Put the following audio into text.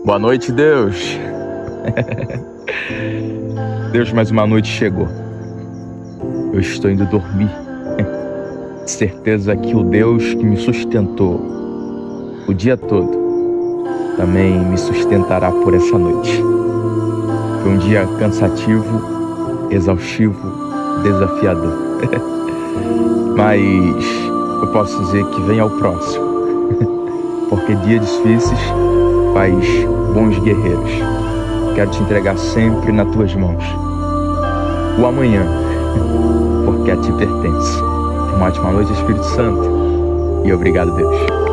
Boa noite, Deus. Deus, mais uma noite chegou. Eu estou indo dormir. Certeza que o Deus que me sustentou o dia todo também me sustentará por essa noite. Foi um dia cansativo, exaustivo, desafiador. Mas eu posso dizer que vem ao próximo. Porque dias difíceis faz bons guerreiros. Quero te entregar sempre nas tuas mãos o amanhã, porque a ti pertence. Uma ótima noite, Espírito Santo, e obrigado, Deus.